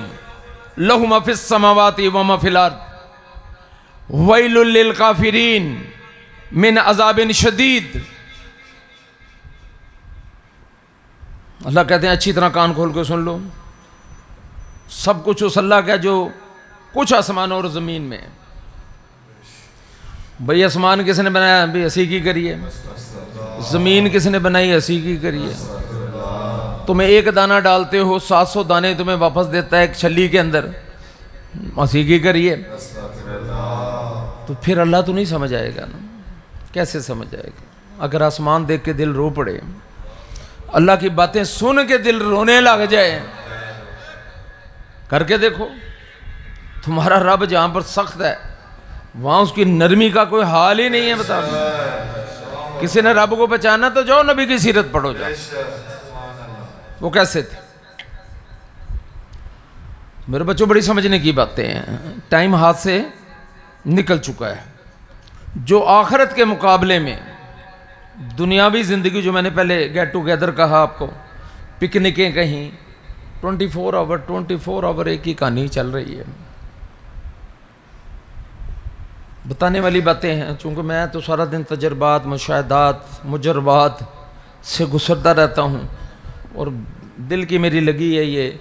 لہ ما فی السماوات و ما فی الارض ویل للکافرین من عذاب شدید. اللہ کہتے ہیں اچھی طرح کان کھول کے سن لو، سب کچھ اس اللہ کا جو کچھ آسمان اور زمین میں. بھئی آسمان کس نے بنایا؟ بھی اسی کی کریے. زمین کس نے بنائی؟ اسی کی کریے. تمہیں ایک دانہ ڈالتے ہو، 700 دانے تمہیں واپس دیتا ہے ایک چھلی کے اندر، اسی کی کریے. تو پھر اللہ تو نہیں سمجھ آئے گا نا. کیسے سمجھ آئے گا؟ اگر آسمان دیکھ کے دل رو پڑے، اللہ کی باتیں سن کے دل رونے لگ جائے، کر کے دیکھو. تمہارا رب جہاں پر سخت ہے وہاں اس کی نرمی کا کوئی حال ہی نہیں ہے. بتا دو، کسی نے رب کو پہچانا تو جاؤ نبی کی سیرت پڑھو جاؤ. وہ کیسے تھے؟ میرے بچوں بڑی سمجھنے کی باتیں ہیں. ٹائم ہاتھ سے نکل چکا ہے. جو آخرت کے مقابلے میں دنیاوی زندگی، جو میں نے پہلے گیٹ ٹوگیدر کہا آپ کو، پکنکیں کہیں 24 آور ایک ہی کہانی چل رہی ہے. بتانے والی باتیں ہیں، چونکہ میں تو سارا دن تجربات، مشاہدات، مجربات سے گزرتا رہتا ہوں، اور دل کی میری لگی ہے یہ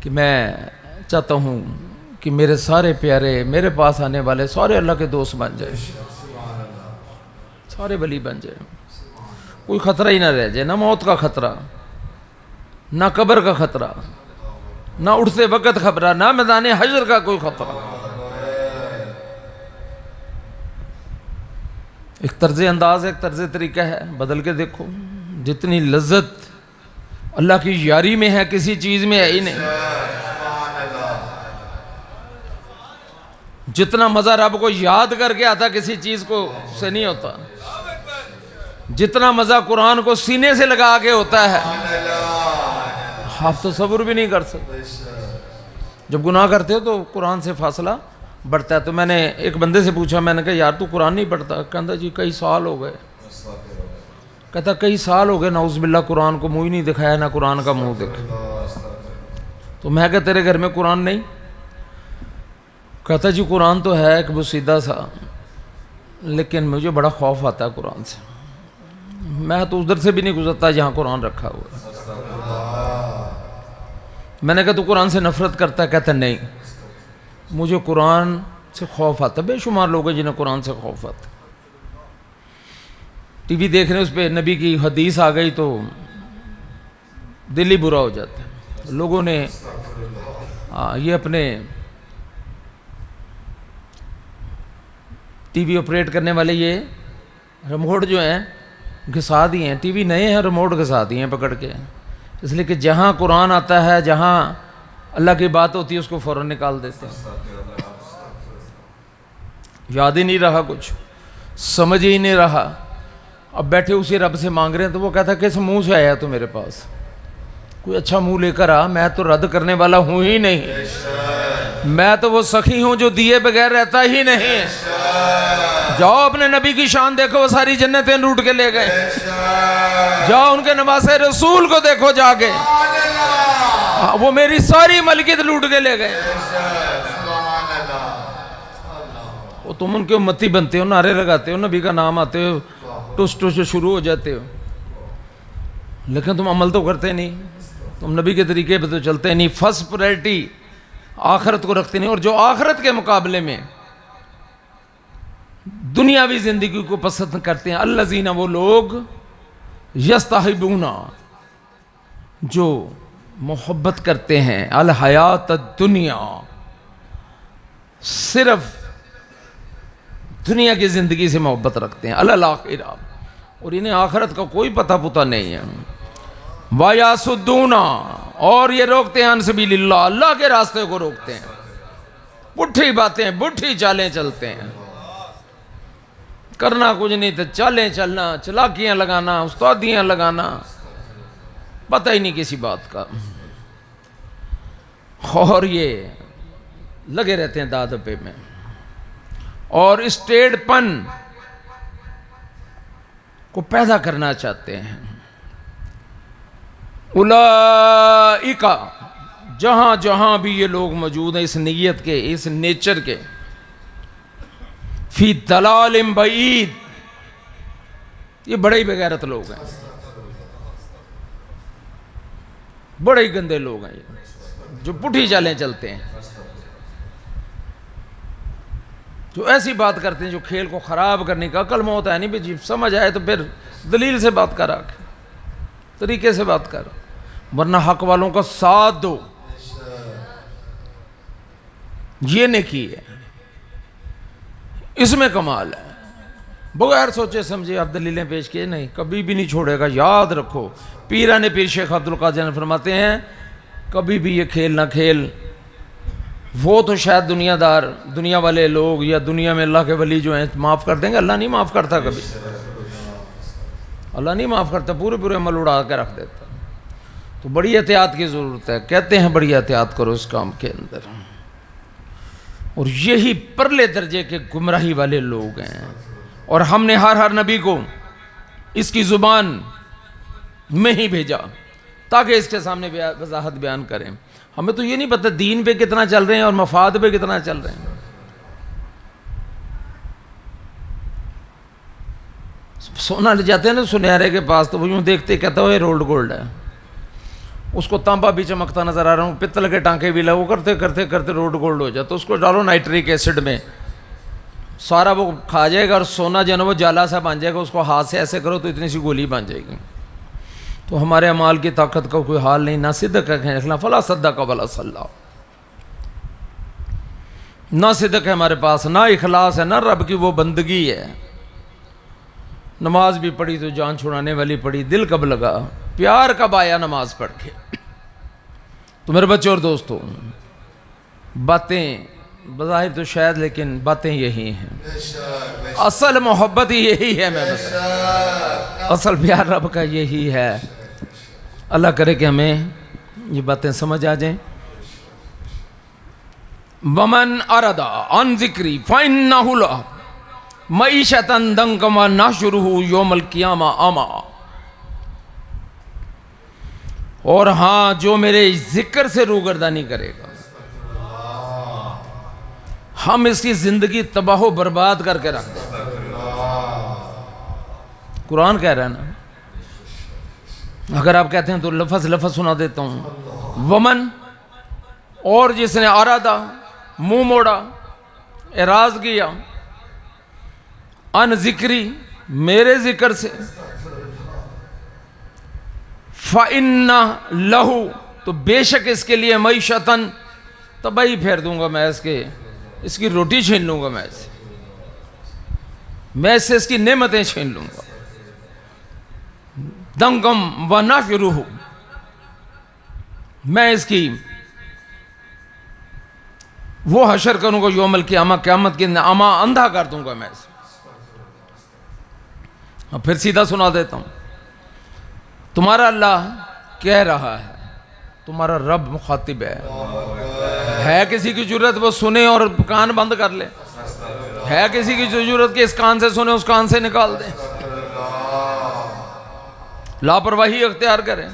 کہ میں چاہتا ہوں کہ میرے سارے پیارے، میرے پاس آنے والے سارے اللہ کے دوست بن جائیں، سارے ولی بن جائیں. کوئی خطرہ ہی نہ رہ جائے، نہ موت کا خطرہ، نہ قبر کا خطرہ، نہ اٹھتے وقت خبرہ، نہ میدان حشر کا کوئی خطرہ۔ ایک طرز انداز، ایک طرز طریقہ ہے، بدل کے دیکھو۔ جتنی لذت اللہ کی یاری میں ہے کسی چیز میں ہے ہی نہیں۔ جتنا مزہ رب کو یاد کر کے آتا کسی چیز کو سے نہیں ہوتا، جتنا مزہ قرآن کو سینے سے لگا کے ہوتا ہے آپ تصور بھی نہیں کر سکتے۔ جب گناہ کرتے ہو تو قرآن سے فاصلہ بڑھتا ہے۔ تو میں نے ایک بندے سے پوچھا، میں نے کہا یار تو قرآن نہیں پڑھتا؟ کہتا جی کئی سال ہو گئے۔ کہتا کئی سال ہو گئے نعوذ باللہ قرآن کو منہ ہی نہیں دکھایا، نہ قرآن کا منہ دکھا۔ تو میں کہا تیرے گھر میں قرآن نہیں؟ کہتا جی قرآن تو ہے ایک بسیدہ سا، لیکن مجھے بڑا خوف آتا ہے قرآن سے، میں تو ادھر سے بھی نہیں گزرتا جہاں قرآن رکھا ہوا ہے۔ میں نے کہا تو قرآن سے نفرت کرتا ہے؟ کہتا نہیں، مجھے قرآن سے خوف آتا ہے۔ بے شمار لوگ ہیں جنہیں قرآن سے خوف آتا ہے۔ ٹی وی دیکھ رہے ہیں، اس پہ نبی کی حدیث آ گئی تو دل ہی برا ہو جاتا ہے۔ لوگوں نے یہ اپنے ٹی وی آپریٹ کرنے والے یہ ریموٹ جو ہیں گھسا دیے ہیں، ٹی وی نئے ہیں ریموٹ گھسا دیے ہیں پکڑ کے، اس لیے کہ جہاں قرآن آتا ہے، جہاں اللہ کی بات ہوتی ہے اس کو فوراً نکال دیتے ہیں۔ یاد ہی نہیں رہا، کچھ سمجھ ہی نہیں رہا، اب بیٹھے اسی رب سے مانگ رہے ہیں۔ تو وہ کہتا ہے کس منہ سے آیا تو میرے پاس؟ کوئی اچھا منہ لے کر آ، میں تو رد کرنے والا ہوں ہی نہیں، میں تو وہ سخی ہوں جو دیے بغیر رہتا ہی نہیں۔ جاؤ اپنے نبی کی شان دیکھو، وہ ساری جنتیں لوٹ کے لے گئے۔ جاؤ ان کے نواسے رسول کو دیکھو جا کے، وہ میری ساری ملکیت لوٹ کے لے گئے۔ وہ تم ان کے امتی بنتے ہو، نعرے لگاتے ہو، نبی کا نام آتے ہو، ٹس ٹس شروع ہو جاتے ہو، لیکن تم عمل تو کرتے نہیں، تم نبی کے طریقے پہ تو چلتے نہیں، فرسٹ پرائرٹی آخرت کو رکھتے نہیں، اور جو آخرت کے مقابلے میں دنیاوی زندگی کو پسند کرتے ہیں۔ الذین، وہ لوگ یستحبون، جو محبت کرتے ہیں، الحیات الدنیا، صرف دنیا کی زندگی سے محبت رکھتے ہیں، الآخرہ، اور انہیں آخرت کا کوئی پتہ پتہ نہیں ہے۔ وَيَصُدُّونَ، اور یہ روکتے ہیں عن سبیل اللہ، اللہ کے راستے کو روکتے ہیں، بٹھی باتیں، بٹھی چالیں چلتے ہیں، کرنا کچھ نہیں تو چالیں چلنا، چلاکیاں لگانا، استادیاں لگانا، پتہ ہی نہیں کسی بات کا، اور یہ لگے رہتے ہیں دادپے میں، اور اسٹیٹ پن کو پیدا کرنا چاہتے ہیں۔ اولئک، جہاں جہاں بھی یہ لوگ موجود ہیں، اس نیت کے، اس نیچر کے، فی ضلال بعید، یہ بڑے ہی بغیرت لوگ ہیں، بڑے ہی گندے لوگ ہیں یہ، جو پٹھی چالیں چلتے ہیں، جو ایسی بات کرتے ہیں جو کھیل کو خراب کرنے کا عقل موت ہے نہیں بھی، جی سمجھ آئے تو پھر دلیل سے بات کر، طریقے سے بات کر، ورنہ حق والوں کا ساتھ دو، یہ نیکی ہے، اس میں کمال ہے۔ بغیر سوچے سمجھے آپ دلیلیں پیش کیے نہیں، کبھی بھی نہیں چھوڑے گا۔ یاد رکھو، پیران پیر شیخ عبد القادر فرماتے ہیں کبھی بھی یہ کھیل نہ کھیل، وہ تو شاید دنیا والے لوگ یا دنیا میں اللہ کے ولی جو ہیں معاف کر دیں گے، اللہ نہیں معاف کرتا، کبھی اللہ نہیں معاف کرتا، پورے عمل اڑا کے رکھ دیتا۔ تو بڑی احتیاط کی ضرورت ہے، کہتے ہیں بڑی احتیاط کرو اس کام کے اندر، اور یہی پرلے درجے کے گمراہی والے لوگ ہیں، اور ہم نے ہر نبی کو اس کی زبان میں ہی بھیجا تاکہ اس کے سامنے وضاحت بیان کریں۔ ہمیں تو یہ نہیں پتہ دین پہ کتنا چل رہے ہیں اور مفاد پہ کتنا چل رہے ہیں۔ سونا لے جاتے ہیں نا سنہرے کے پاس، تو وہ یوں دیکھتے کہتا ہے یہ رولڈ گولڈ ہے، اس کو تانبا بھی چمکتا نظر آ رہا ہوں، پتل کے ٹانکے بھی لگو، کرتے کرتے رولڈ گولڈ ہو جاتا، اس کو ڈالو نائٹرک ایسڈ میں، سارا وہ کھا جائے گا، اور سونا جو ہے نا وہ جالا سا بن جائے گا، اس کو ہاتھ سے ایسے کرو تو اتنی سی گولی بن جائے گی۔ تو ہمارے اعمال کی طاقت کا کوئی حال نہیں، نہ صدق ہے فلا صدق ولا صلی، نہ صدق ہے ہمارے پاس، نہ اخلاص ہے، نہ رب کی وہ بندگی ہے۔ نماز بھی پڑھی تو جان چھڑانے والی پڑھی، دل کب لگا، پیار کب آیا نماز پڑھ کے۔ تو میرے بچے اور دوستو، باتیں بظاہر تو شاید، لیکن باتیں یہی ہیں، اصل محبت ہی یہی ہے، میں اصل پیار رب کا یہی ہے۔ اللہ کرے کہ ہمیں یہ باتیں سمجھ آ جائیں۔ وَمَنْ أَرَدَ عَنْ ذِكْرِي فَإِنَّهُ لَهُ مَعِيشَةً ضَنْكًا وَنَحْشُرُهُ يَوْمَ الْقِيَامَةِ أَعْمَىٰ۔ اور ہاں جو میرے ذکر سے روگردانی کرے گا، ہم اس کی زندگی تباہ و برباد کر کے رکھ دیں۔ قرآن کہہ رہا ہے نا، اگر آپ کہتے ہیں تو لفظ سنا دیتا ہوں۔ ومن، اور جس نے ارادہ، منہ موڑا، اعراض کیا، ان ذکری، میرے ذکر سے، فَإِنَّ لَهُ، تو بے شک اس کے لیے، معیشتاً، تباہی پھیر دوں گا میں، اس کی روٹی چھین لوں گا میں اس سے اس کی نعمتیں چھین لوں گا۔ دنگم وَنَحْشُرُهُ، میں اس کی وہ حشر کروں گا یوم القیامہ، قیامت کے دن، اما، اندھا کر دوں گا میں اسے۔ اب پھر سیدھا سنا دیتا ہوں، تمہارا اللہ کہہ رہا ہے، تمہارا رب مخاطب ہے کسی کی جرت وہ سنے اور کان بند کر لے؟ ہے کسی کی جرت کہ اس کان سے سنے اس کان سے نکال دے؟ لاپرواہی اختیار کرے،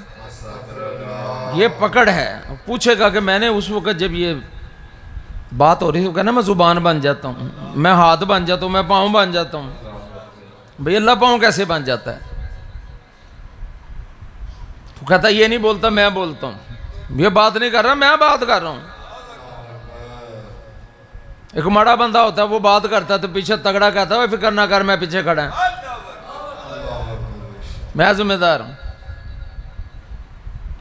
یہ پکڑ ہے۔ پوچھے گا کہ میں نے اس وقت جب یہ بات ہو رہی ہے، کہنا میں زبان بن جاتا ہوں، میں ہاتھ بن جاتا ہوں، میں پاؤں بن جاتا ہوں۔ بھئی اللہ پاؤں کیسے بن جاتا ہے؟ تو کہتا یہ نہیں بولتا، میں بولتا ہوں، یہ بات نہیں کر رہا، میں بات کر رہا ہوں۔ ایک مڑا بندہ ہوتا ہے، وہ بات کرتا ہے تو پیچھے تگڑا کہتا ہے فکر نہ کر، میں پیچھے کھڑا ہے، میں ذمہ دار ہوں۔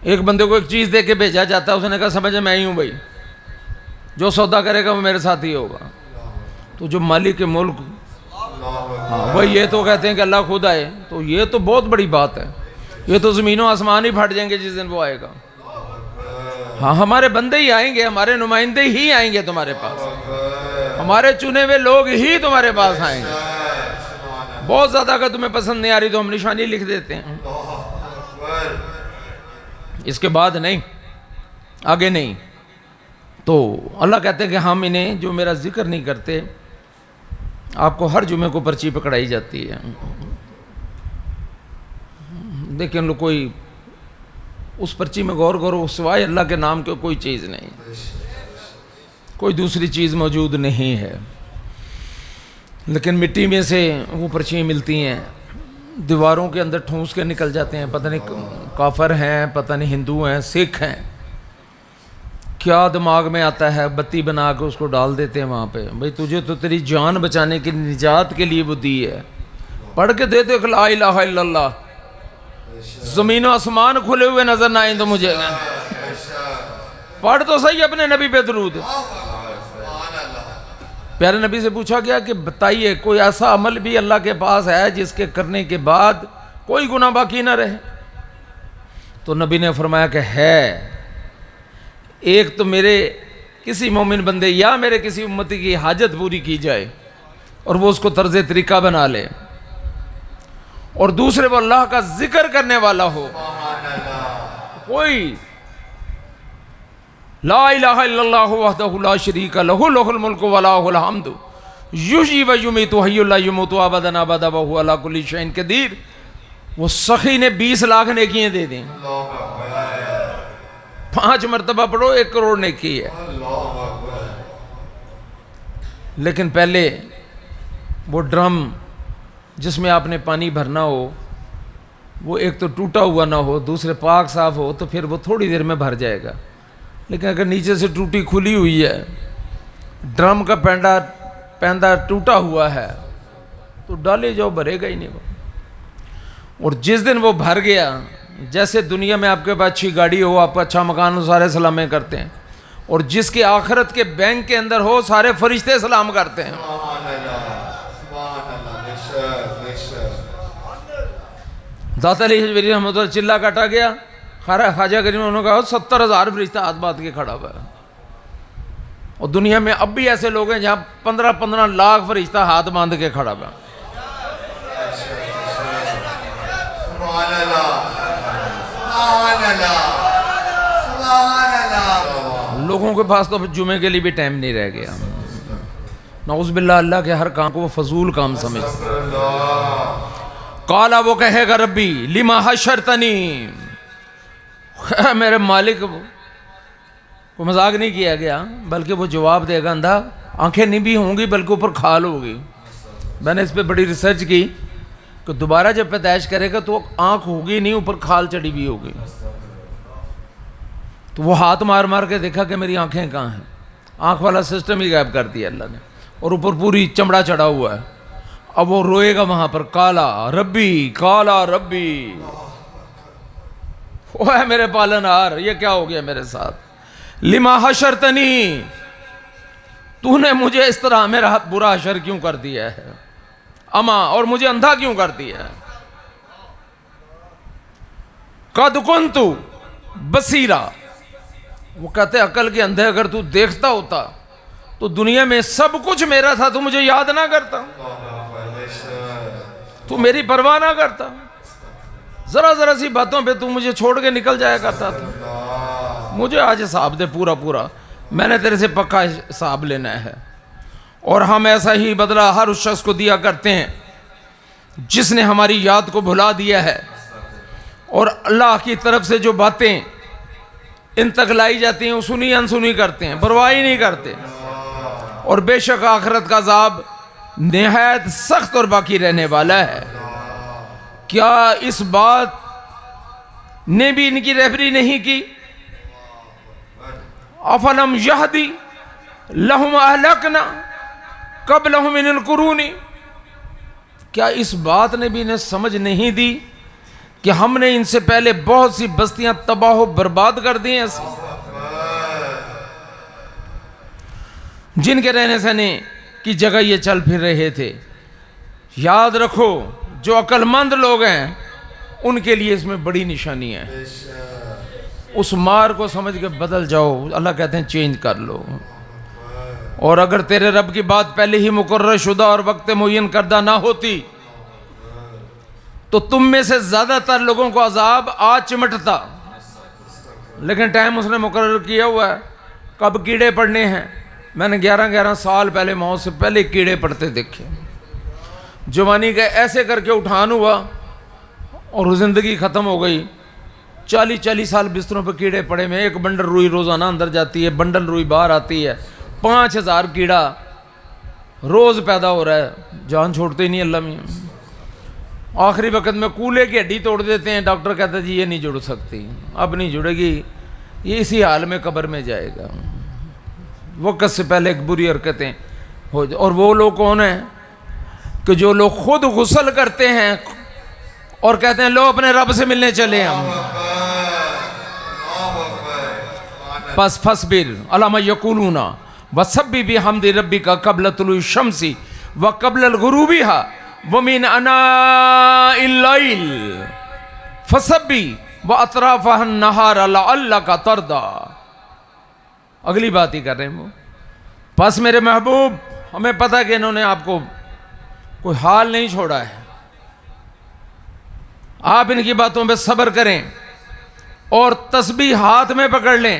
ایک بندے کو ایک چیز دے کے بھیجا جاتا ہے، اس نے کہا سمجھے میں ہی ہوں بھائی، جو سودا کرے گا وہ میرے ساتھ ہی ہوگا۔ تو جو مالک کے ملک، وہی یہ تو کہتے ہیں کہ اللہ خود آئے، تو یہ تو بہت بڑی بات ہے، یہ تو زمین و آسمان ہی پھٹ جائیں گے جس دن وہ آئے گا۔ ہاں ہمارے بندے ہی آئیں گے، ہمارے نمائندے ہی آئیں گے تمہارے پاس، ہمارے چنے ہوئے لوگ ہی تمہارے پاس آئیں گے۔ بہت زیادہ اگر تمہیں پسند نہیں آ رہی تو ہم نشانی لکھ دیتے ہیں، اس کے بعد نہیں، آگے نہیں۔ تو اللہ کہتے ہیں کہ ہم انہیں جو میرا ذکر نہیں کرتے، آپ کو ہر جمعے کو پرچی پکڑائی جاتی ہے، لیکن لوگ کوئی اس پرچی میں غور کرو، سوائے اللہ کے نام کے کوئی چیز نہیں، کوئی دوسری چیز موجود نہیں ہے۔ لیکن مٹی میں سے وہ پرچیاں ملتی ہیں، دیواروں کے اندر ٹھونس کے نکل جاتے ہیں، پتہ نہیں کافر ہیں، پتہ نہیں ہندو ہیں، سکھ ہیں، کیا دماغ میں آتا ہے، بتی بنا کے اس کو ڈال دیتے ہیں وہاں پہ۔ بھئی تجھے تو تیری جان بچانے کی، نجات کے لیے وہ دی ہے، پڑھ کے دیتے کہ لا الہ الا اللہ، زمین و آسمان کھلے ہوئے نظر نہ آئیں تو مجھے پڑھ تو صحیح اپنے نبی پہ درود۔ پیارے نبی سے پوچھا گیا کہ بتائیے کوئی ایسا عمل بھی اللہ کے پاس ہے جس کے کرنے کے بعد کوئی گناہ باقی نہ رہے؟ تو نبی نے فرمایا کہ ہے، ایک تو میرے کسی مومن بندے یا میرے کسی امتی کی حاجت پوری کی جائے اور وہ اس کو طرز طریقہ بنا لے، اور دوسرے وہ اللہ کا ذکر کرنے والا ہو، کوئی لا الہ الا اللہ وحدہ لا شریک لہ لہ الملک ولہ الحمد یحیی و یمیت حی لا یموت ابدا ابدا وہو علی کل شیء قدیر، وہ سخی نے 20 لاکھ نیکیاں دے دیں، 5 مرتبہ پڑھو 1 کروڑ نیکی ہے۔ لیکن پہلے وہ ڈرم جس میں آپ نے پانی بھرنا ہو، وہ ایک تو ٹوٹا ہوا نہ ہو، دوسرے پاک صاف ہو، تو پھر وہ تھوڑی دیر میں بھر جائے گا۔ لیکن اگر نیچے سے ٹوٹی کھلی ہوئی ہے، ڈرم کا پیندہ ٹوٹا ہوا ہے، تو ڈالے جاؤ، بھرے گا ہی نہیں وہ۔ اور جس دن وہ بھر گیا جیسے دنیا میں آپ کے پاس اچھی گاڑی ہو, آپ اچھا مکان ہو, سارے سلامیں کرتے ہیں, اور جس کے آخرت کے بینک کے اندر ہو سارے فرشتے سلام کرتے ہیں. داتا علی حجویری رحمۃ اللہ چلا کاٹا گیا, خواجہ کریم انہوں نے کہا 70,000 فرشتہ ہاتھ بات کے کھڑا ہوا ہے. اور دنیا میں اب بھی ایسے لوگ ہیں جہاں 15 لاکھ فرشتہ ہاتھ باندھ کے کھڑا ہوا. لوگوں کے پاس تو جمعے کے لیے بھی ٹائم نہیں رہ گیا. نعوذ باللہ, اللہ کے ہر کام کو وہ فضول کام سمجھ. قالا, وہ کہے گا ربی لما حشرتنی, میرے مالک کو مذاق نہیں کیا گیا بلکہ وہ جواب دے گا اندھا, آنکھیں نہیں بھی ہوں گی بلکہ اوپر کھال ہوگی. میں نے اس پہ بڑی ریسرچ کی کہ دوبارہ جب پیدائش کرے گا تو آنکھ ہوگی نہیں, اوپر کھال چڑھی بھی ہوگی. تو وہ ہاتھ مار مار کے دیکھا کہ میری آنکھیں کہاں ہیں, آنکھ والا سسٹم ہی غائب کر دیا اللہ نے, اور اوپر پوری چمڑا چڑھا ہوا ہے. اب وہ روئے گا وہاں پر, کالا ربی, وہ ہے میرے پالنہار, یہ کیا ہو گیا میرے ساتھ. لما حشرتنی, تو نے مجھے اس طرح میرا برا حشر کیوں کر دیا ہے, اما, اور مجھے اندھا کیوں کر دیا ہے. قد کنت بصیرا, وہ کہتے عقل کے اندھے اگر تو دیکھتا ہوتا تو دنیا میں سب کچھ میرا تھا, تو مجھے یاد نہ کرتا, تو میری پرواہ نہ کرتا, ذرا سی باتوں پہ تو مجھے چھوڑ کے نکل جایا کرتا تھا. مجھے آج حساب دے پورا, میں نے تیرے سے پکا حساب لینا ہے. اور ہم ایسا ہی بدلہ ہر اس شخص کو دیا کرتے ہیں جس نے ہماری یاد کو بھلا دیا ہے, اور اللہ کی طرف سے جو باتیں ان تک لائی جاتی ہیں وہ سنی انسنی کرتے ہیں, پرواہ ہی نہیں کرتے. اور بے شک آخرت کا عذاب نہایت سخت اور باقی رہنے والا ہے. کیا اس بات نے بھی ان کی رہبری نہیں کی؟ افلم یہدی لہم اہلکنا قبلہم من القرون, کیا اس بات نے بھی انہیں سمجھ نہیں دی کہ ہم نے ان سے پہلے بہت سی بستیاں تباہ و برباد کر دی ہیں, جن کے رہنے سہنے کی جگہ یہ چل پھر رہے تھے. یاد رکھو جو عقل مند لوگ ہیں ان کے لیے اس میں بڑی نشانی ہے. اس مار کو سمجھ کے بدل جاؤ, اللہ کہتے ہیں چینج کر لو. اور اگر تیرے رب کی بات پہلے ہی مقرر شدہ اور وقت معین کردہ نہ ہوتی تو تم میں سے زیادہ تر لوگوں کو عذاب آج چمٹتا, لیکن ٹائم اس نے مقرر کیا ہوا ہے کب کیڑے پڑنے ہیں. میں نے 11 سال پہلے موت سے پہلے کیڑے پڑتے دیکھے. جوانی کا ایسے کر کے اٹھان ہوا اور زندگی ختم ہو گئی. 40 سال بستروں پہ کیڑے پڑے میں, ایک بنڈل روئی روزانہ اندر جاتی ہے, بنڈل روئی باہر آتی ہے, 5000 کیڑا روز پیدا ہو رہا ہے, جان چھوڑتے ہی نہیں اللہ میں. آخری وقت میں کولے کی ہڈی توڑ دیتے ہیں, ڈاکٹر کہتا ہے جی یہ نہیں جڑ سکتی, اب نہیں جڑے گی, یہ اسی حال میں قبر میں جائے گا. وقت سے پہلے ایک بری حرکتیں ہو جائے. اور وہ لوگ کون ہیں کہ جو لوگ خود غسل کرتے ہیں اور کہتے ہیں لو اپنے رب سے ملنے چلے ہم. پس فصبر علی ما یقولون وسبح بحمد ربک قبل طلوع الشمس وقبل الغروبها ومن اناء الليل فسبح واطراف النهار لعلک ترضی. اگلی بات ہی کر رہے ہیں وہ. پس میرے محبوب ہمیں پتہ کہ انہوں نے آپ کو کوئی حال نہیں چھوڑا ہے, آپ ان کی باتوں پہ صبر کریں اور تسبیح ہاتھ میں پکڑ لیں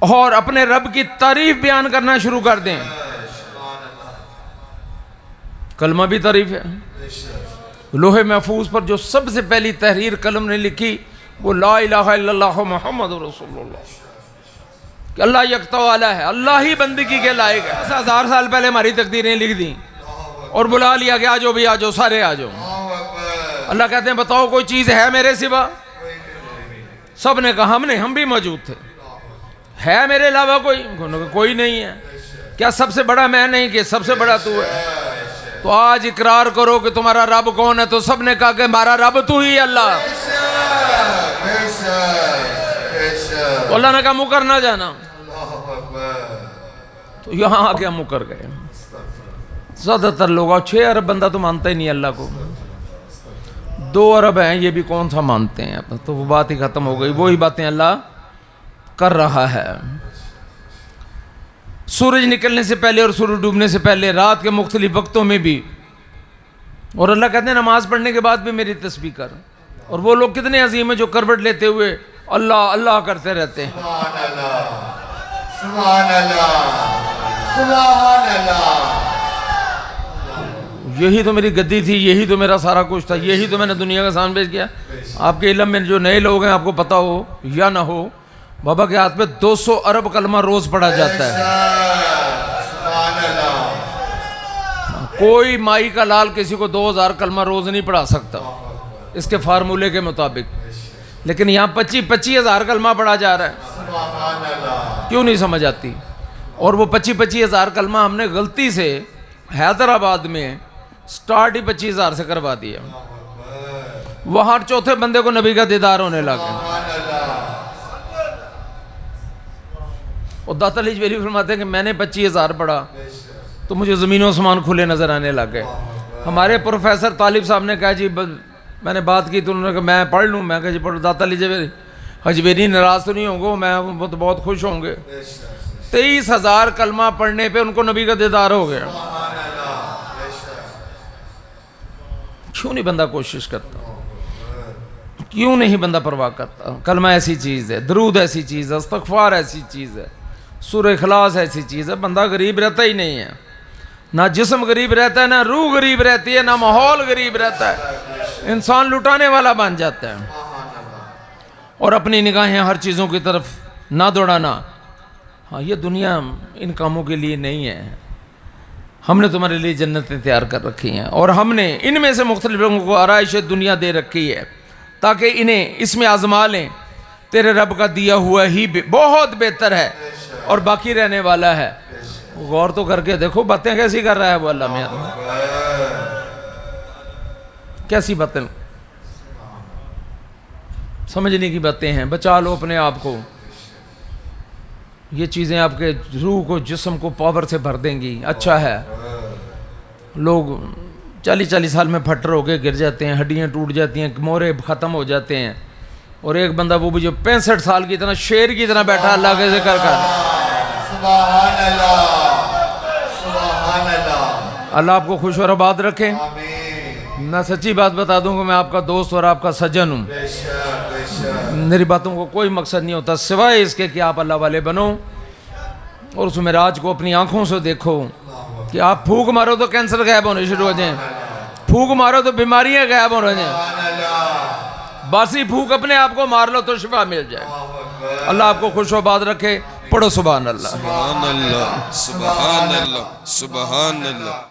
اور اپنے رب کی تعریف بیان کرنا شروع کر دیں. کلمہ بھی تعریف ہے. لوح محفوظ پر جو سب سے پہلی تحریر قلم نے لکھی وہ لا الہ الا اللہ محمد رسول اللہ, کہ اللہ یکتا والا ہے, اللہ ہی بندگی کے لائق ہے. 1000 سال پہلے ہماری تقدیریں لکھ دیں اور بلا لیا کہ آجو بھی آجو, سارے آجو. اللہ کہتے ہیں بتاؤ کوئی چیز ہے میرے سوا؟ سب نے کہا ہم بھی موجود تھے. ہے میرے علاوہ کوئی نہیں ہے. کیا سب سے بڑا میں نہیں کہ سب سے بڑا تو ہے؟ تو آج اقرار کرو کہ تمہارا رب کون ہے، تو سب نے کہا کہ ہمارا رب تو ہی اللہ. تو اللہ نے کہا مکر نہ جانا. تو یہاں آ کے ہم مکر گئے. زیادہ تر لوگ 6 ارب بندہ تو مانتا ہی نہیں اللہ کو، 2 ارب ہیں یہ بھی کون سا مانتے ہیں. تو وہ بات ہی ختم ہو گئی. وہی باتیں اللہ کر رہا ہے. سورج نکلنے سے پہلے اور سورج ڈوبنے سے پہلے، رات کے مختلف وقتوں میں بھی. اور اللہ کہتے ہیں نماز پڑھنے کے بعد بھی میری تسبیح کر. اور وہ لوگ کتنے عظیم ہیں جو کروٹ لیتے ہوئے اللہ اللہ کرتے رہتے ہیں. سبحان اللہ، سبحان اللہ، سبحان اللہ. یہی تو میری گدی تھی، یہی تو میرا سارا کچھ تھا، یہی تو میں نے دنیا کا سامنے پیش کیا. آپ کے علم میں جو نئے لوگ ہیں، آپ کو پتا ہو یا نہ ہو، بابا کے ہاتھ پہ 200 ارب کلمہ روز پڑھا جاتا ہے. سبحان اللہ. کوئی مائی کا لال کسی کو 2000 کلمہ روز نہیں پڑھا سکتا اس کے فارمولے کے مطابق. لیکن یہاں 25 ہزار کلمہ پڑھا جا رہا ہے. سبحان اللہ. کیوں نہیں سمجھ آتی؟ اور وہ 25 ہزار کلمہ ہم نے غلطی سے حیدرآباد میں سٹارٹ ہی 25 ہزار سے کروا دیا. وہاں چوتھے بندے کو نبی کا دیدار ہونے لگا. اور داتا علی جویلی فرماتے ہیں کہ میں نے 25 ہزار پڑھا تو مجھے زمین و آسمان کھلے نظر آنے لگ گئے. ہمارے پروفیسر طالب صاحب نے کہا جی میں نے بات کی تو انہوں نے کہا میں پڑھ لوں. میں کہا جی پڑھو. داتا علی جویلی ناراض تو نہیں ہوں گے؟ میں تو بہت خوش ہوں گے. 23,000 کلمہ پڑھنے پہ ان کو نبی کا دیدار ہو گیا. کیوں نہیں بندہ کوشش کرتا؟ کیوں نہیں بندہ پرواہ کرتا؟ کلمہ ایسی چیز ہے، درود ایسی چیز ہے، استغفار ایسی چیز ہے، سورہ اخلاص ایسی چیز ہے. بندہ غریب رہتا ہی نہیں ہے. نہ جسم غریب رہتا ہے، نہ روح غریب رہتی ہے، نہ ماحول غریب رہتا ہے. انسان لٹانے والا بن جاتا ہے. اور اپنی نگاہیں ہر چیزوں کی طرف نہ دوڑانا. ہاں یہ دنیا ان کاموں کے لیے نہیں ہے. ہم نے تمہارے لیے جنتیں تیار کر رکھی ہیں، اور ہم نے ان میں سے مختلف لوگوں کو آرائش دنیا دے رکھی ہے تاکہ انہیں اس میں آزما لیں. تیرے رب کا دیا ہوا ہی بہت بہتر ہے اور باقی رہنے والا ہے. غور تو کر کے دیکھو باتیں کیسی کر رہا ہے وہ اللہ میاں. کیسی باتیں، سمجھنے کی باتیں ہیں. بچا لو اپنے آپ کو. یہ چیزیں آپ کے روح کو، جسم کو پاور سے بھر دیں گی. اچھا ہے لوگ 40 سال میں پھٹر ہو کے گر جاتے ہیں، ہڈیاں ٹوٹ جاتی ہیں، مورے ختم ہو جاتے ہیں. اور ایک بندہ وہ بھی جو 65 سال کی طرح شیر کی طرح بیٹھا اللہ کے ذکر کر. سبحان اللہ، سبحان اللہ. اللہ آپ کو خوش اور آباد رکھے. آمین. میں سچی بات بتا دوں کہ میں آپ کا دوست اور آپ کا سجن ہوں. بے شک، بے شک. میری باتوں کو کوئی مقصد نہیں ہوتا سوائے اس کے کہ آپ اللہ والے بنو اور اس معراج کو اپنی آنکھوں سے دیکھو. کہ آپ پھونک مارو تو کینسر غائب ہونے شروع ہو جائیں، پھونک مارو تو بیماریاں غائب ہو جائیں، باسی پھونک اپنے آپ کو مار لو تو شفا مل جائے. اللہ آپ کو خوش و آباد رکھے. پڑھو سبحان اللہ. سبحان اللہ، سبحان اللہ، سبحان اللہ.